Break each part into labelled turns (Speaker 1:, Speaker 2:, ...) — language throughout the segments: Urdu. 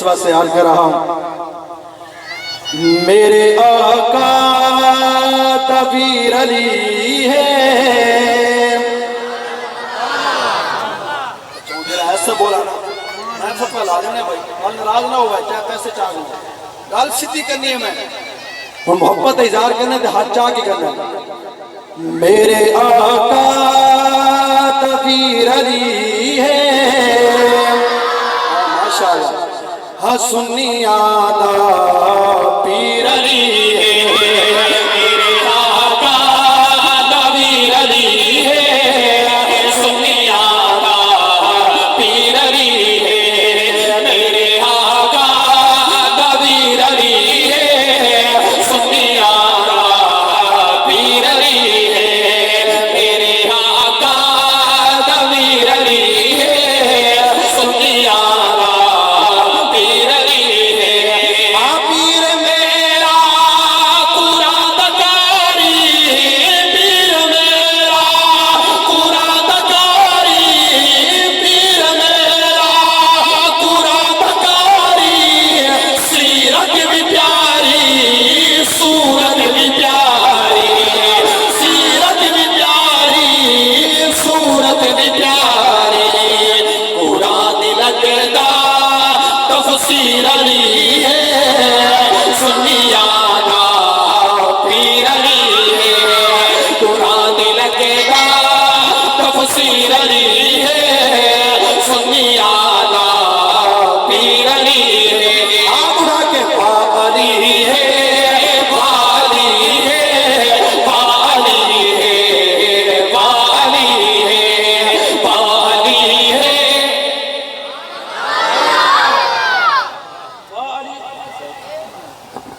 Speaker 1: واسطے عرض کر رہا ہوں میرے آقا تبیر علی ہے ایسا بولا نا میں فتوہ لا دینے بھائی گل ناراض نہ ہوا چاہے پیسے چاہ لوں گل سیدھی کرنی ہے میں اور محبت اظہار کرنا ہے ہاتھ چاہ کے کرنا ہے میرے آقا تبیر علی ہے ماشاءاللہ ہاں سنی آدھا پیر علی ہے میرے آقا تبیر علی ہے سنی آدھا پیر علی ہے میرے آقا تبیر علی ہے سنی آدھا پیر علی ہے میرے آقا تبیر علی ہے سنی آدھا پیر علی ہے پیر میرا قرآن دکاری پیر میرا قرآن دکاری پیر میرا قرآن دکاری سیرت بھی پیاری صورت بھی پیاری سیرت بھی پیاری صورت بھی پیاری قرآن لگتا تفسیر علی ہے سنی آدھا پیر علی ہے قرآن لگتا تفسیر علی ہے سنی آدھا پیر علی ہے آپ اڑا کے پالی ہے پالی ہے پالی ہے پالی ہے پالی ہے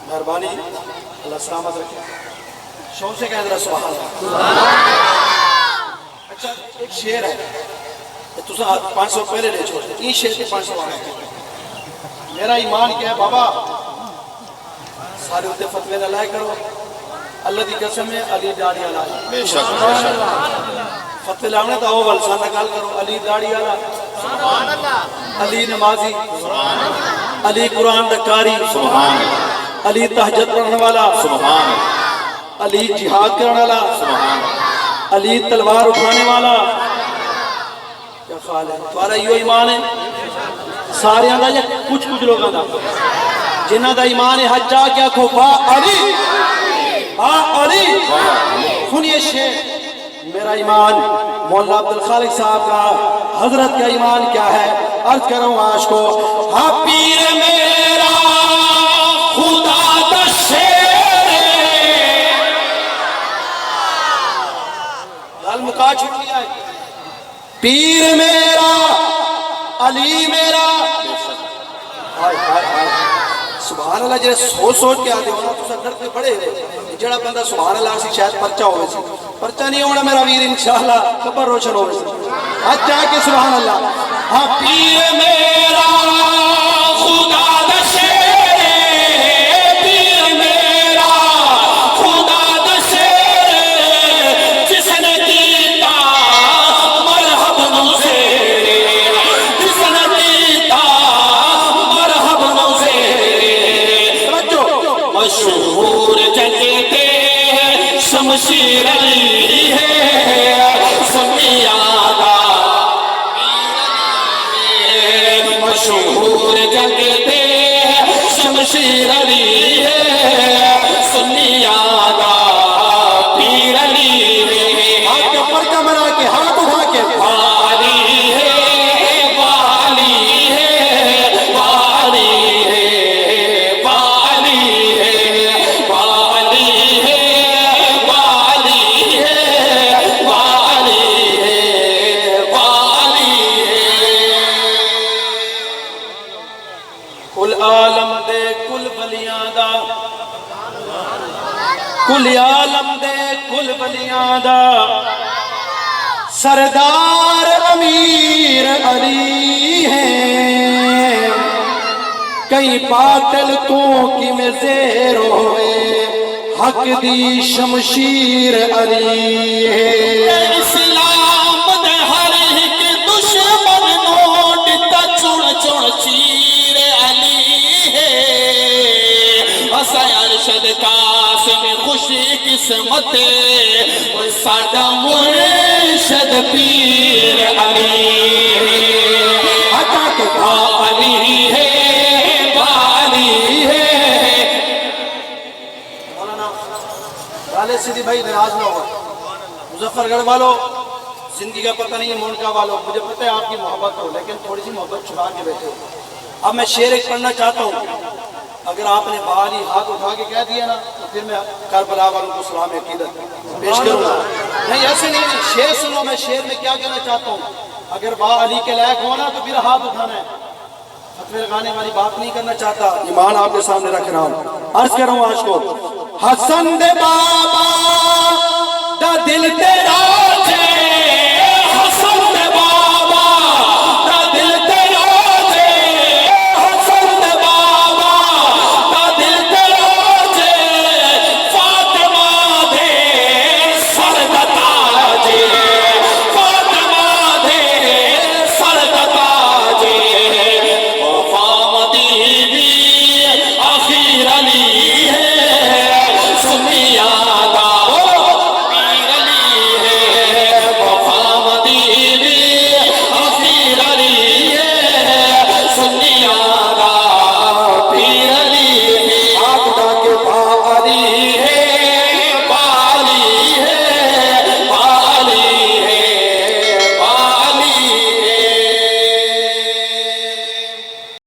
Speaker 1: مہربانی اللہ سلامت رکھے شوق سے کہہ دے سبحان اللہ اچھا ایک شعر ہے تو 500 پہلے لے چھوڑ یہ شعر کے 500 آگے میرا ایمان کیا ہے بابا سارے ہوتے فتوے نہ لائے کرو اللہ دی قسم ہے علی داڑی والا
Speaker 2: بے شک
Speaker 1: فتوے لاؤنے تو اول سان نکال کرو علی داڑی والا
Speaker 2: سبحان اللہ
Speaker 1: علی نمازی علی قرآن دکاری
Speaker 2: سبحان اللہ
Speaker 1: علی تہجد پڑھنے والا
Speaker 2: سبحان اللہ
Speaker 1: علی جہاد کرنے والا
Speaker 2: سبحان اللہ
Speaker 1: علی تلوار اٹھانے والا کیا خیال ہے تمہارا یہ ایمان ہے سارے آنگا یا کچھ لوگ آنگا جنہ دا ایمان ہے حج جا کیا کھو با علی سنیے شیخ میرا ایمان مولا عبدالخالق صاحب کا حضرت کا ایمان کیا ہے عرض کروں آج کو ہاں پیر میرا خدا دا شیر گل مکا چھوڑ لیا ہے پیر میرا علی میرا سبحان اللہ جڑے سوچ کے آتے ہونا تو سر ڈرتے بڑے ہوئے جڑا بندہ سبحان اللہ سی شاید پرچہ ہوئے سی پرچہ نہیں ہونا میرا ویر انشاءاللہ کبر روشن ہوئے سی آج جا کے سبحان اللہ ہاں پیر میرا خدا دا شیر پیر میرا خدا دا شیر جس نے کیتا مرحب نو زیرے جس نے کیتا مرحب نو زیرے مشہور جگتے شمشیر علی ہے سنی آدھا مشہور جگتے شمشیر علی ہے سنی آدھا پیر علی ہے ہاتھ پر کمرہ کے ہاتھ اٹھا کے والی ہے والی ہے والی ہے والی ہے والی ہے والی ہے والی ہے والی ہے کل عالم دے کل بلیاں دا کل عالم دے کل بلیاں دا سردار امیر علی ہیں کئی باطل تو کی میں زیر ہوئے حق دی شمشیر علی ہے
Speaker 3: اسلام دے ہر ایک دشمن نوٹ تا چڑ چڑ چیر علی ارشد قاسم خوشی قسمت سادہ مرشد پیر علی عطا کے علی ہے بالی ہے
Speaker 1: مولانا والے سیدھی بھائی ناراض نہ ہو مظفر گڑھ والوں زندگی کا پتہ نہیں ہے مونکا والوں مجھے پتہ ہے آپ کی محبت ہو لیکن تھوڑی سی محبت چھپا کے بیٹھے ہو اب میں شعر ایک پڑھنا چاہتا ہوں اگر آپ نے بالی ہاتھ اٹھا کے کہہ دیا نا تو پھر میں کربلا والوں کو سلام عقیدت پیش کروں گا نہیں ایسے نہیں شعر سنو میں شعر میں کیا کہنا چاہتا ہوں اگر با علی کے لائق ہونا تو پھر ہاتھ اٹھانا ہے فتوے لگانے والی بات نہیں کرنا چاہتا ایمان آپ کے سامنے رکھ رہا ہوں عرض کر رہا ہوں آج کو حسن دے بابا دا دل تیرا